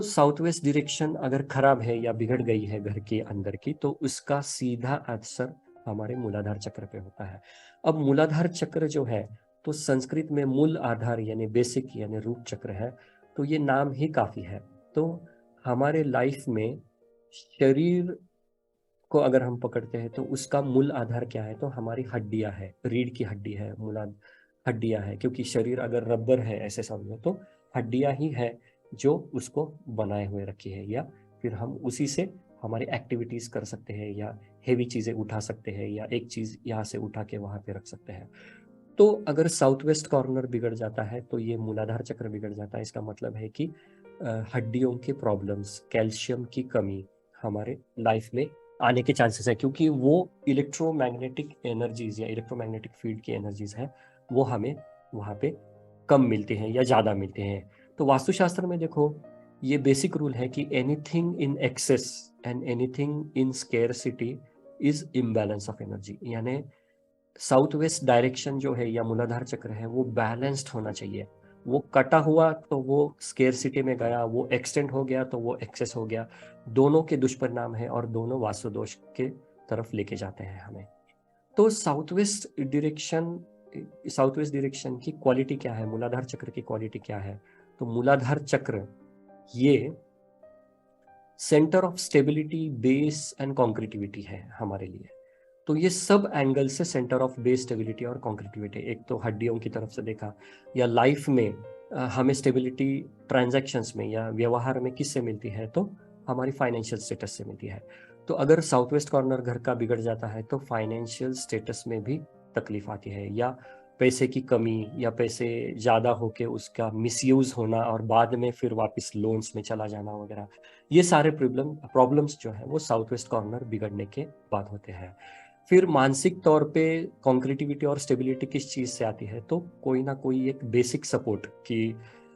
South west direction अगर खराब है या बिगड़ गई है घर के अंदर की, तो उसका सीधा असर हमारे मूलाधार चक्र पे होता है। अब मूलाधार चक्र जो है, तो संस्कृत में मूल आधार यानी बेसिक यानी रूट चक्र है, तो ये नाम ही काफी है। तो हमारे लाइफ में शरीर को अगर हम पकड़ते हैं तो उसका मूल आधार क्या है, तो हमारी हड्डियां है, रीढ़ की हड्डी है, मूला हड्डियां है, क्योंकि शरीर अगर रबर है ऐसे समझो, तो हड्डियां ही है जो उसको बनाए हुए रखी है, या फिर हम उसी से हमारी एक्टिविटीज कर सकते हैं, या हेवी चीजें उठा सकते हैं, या एक चीज यहाँ से उठा के वहां पे रख सकते हैं। तो अगर साउथ वेस्ट कॉर्नर बिगड़ जाता है तो ये मूलाधार चक्र बिगड़ जाता है। इसका मतलब है कि हड्डियों के प्रॉब्लम्स, कैल्शियम की कमी हमारे लाइफ में आने के चांसेस है, क्योंकि वो इलेक्ट्रोमैग्नेटिक एनर्जीज या इलेक्ट्रोमैग्नेटिक फील्ड की एनर्जीज है, वो हमें वहाँ पे कम मिलते हैं या ज़्यादा मिलते हैं। तो वास्तुशास्त्र में देखो, ये बेसिक रूल है कि anything in excess and anything in scarcity is imbalance of energy. यानी साउथ वेस्ट डायरेक्शन जो है या मूलाधार चक्र है, वो बैलेंस्ड होना चाहिए। वो कटा हुआ तो वो स्केर्सिटी में गया, वो एक्सटेंड हो गया तो वो एक्सेस हो गया। दोनों के दुष्परिणाम है और दोनों वास्तु दोष के तरफ लेके जाते हैं हमें। तो साउथ वेस्ट डायरेक्शन की क्वालिटी क्या है, मूलाधार चक्र की क्वालिटी क्या है? तो मूलाधार चक्र ये centre of stability, base and concretivity है हमारे लिए। तो ये सब एंगल से सेंटर ऑफ बेस, स्टेबिलिटी और कॉन्क्रीटिविटी, एक तो हड्डियों की तरफ से देखा, या लाइफ में हमें स्टेबिलिटी ट्रांजैक्शंस में या व्यवहार में किससे मिलती है, तो हमारी फाइनेंशियल स्टेटस से मिलती है। तो अगर साउथ वेस्ट कॉर्नर घर का बिगड़ जाता है तो फाइनेंशियल स्टेटस में भी तकलीफ आती है, या पैसे की कमी, या पैसे ज़्यादा होके उसका मिसयूज होना और बाद में फिर वापस लोन्स में चला जाना वगैरह। ये सारे प्रॉब्लम्स जो है वो साउथ वेस्ट कॉर्नर बिगड़ने के बाद होते हैं। फिर मानसिक तौर पे कॉन्क्रीटिविटी और स्टेबिलिटी किस चीज़ से आती है, तो कोई ना कोई एक बेसिक सपोर्ट कि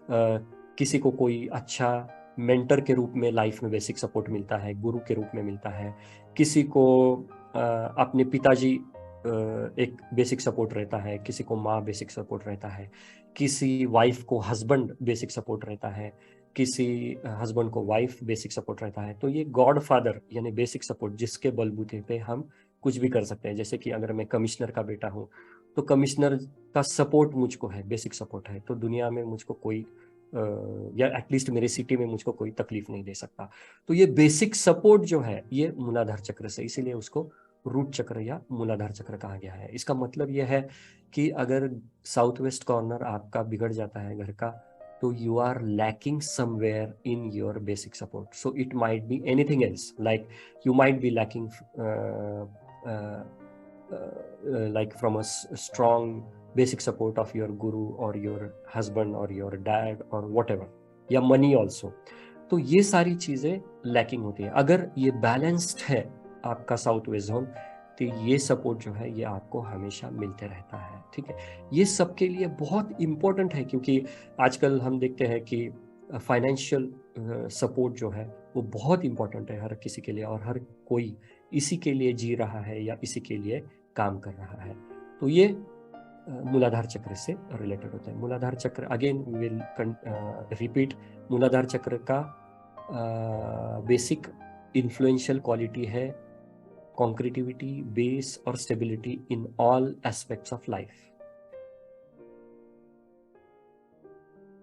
किसी को कोई अच्छा मेंटर के रूप में लाइफ में बेसिक सपोर्ट मिलता है, गुरु के रूप में मिलता है। किसी को अपने पिताजी एक बेसिक सपोर्ट रहता है, किसी को माँ बेसिक सपोर्ट रहता है, किसी वाइफ को हस्बैंड बेसिक सपोर्ट रहता है, किसी हस्बैंड को वाइफ बेसिक सपोर्ट रहता है। तो ये गॉड फादर यानी बेसिक सपोर्ट, जिसके बलबूते पे हम कुछ भी कर सकते हैं। जैसे कि अगर मैं कमिश्नर का बेटा हूँ, तो कमिश्नर का सपोर्ट मुझको है, बेसिक सपोर्ट है, तो दुनिया में मुझको कोई या एटलीस्ट मेरे सिटी में मुझको कोई तकलीफ नहीं दे सकता। तो ये बेसिक सपोर्ट जो है ये मूलाधार चक्र से, इसीलिए उसको रूट चक्र या मूलाधार चक्र कहा गया है। इसका मतलब यह है कि अगर साउथ वेस्ट कॉर्नर आपका बिगड़ जाता है घर का, तो you are lacking somewhere in your basic support. So it might be anything else, like you might be lacking uh, like from a strong basic support of your guru or your husband or your dad or whatever, या money also। तो ये सारी चीजें lacking होती है। अगर ये balanced है आपका साउथ वेस्ट जोन, तो ये सपोर्ट जो है ये आपको हमेशा मिलते रहता है। ठीक है, ये सबके लिए बहुत इम्पोर्टेंट है, क्योंकि आजकल हम देखते हैं कि फाइनेंशियल सपोर्ट जो है वो बहुत इम्पोर्टेंट है हर किसी के लिए, और हर कोई इसी के लिए जी रहा है या इसी के लिए काम कर रहा है। तो ये मूलाधार चक्र से रिलेटेड होता है। मूलाधार चक्र अगेन विल रिपीट, मूलाधार चक्र का बेसिक इन्फ्लुएंशियल क्वालिटी है कॉन्क्रीटिविटी, बेस और stability in all aspects of life.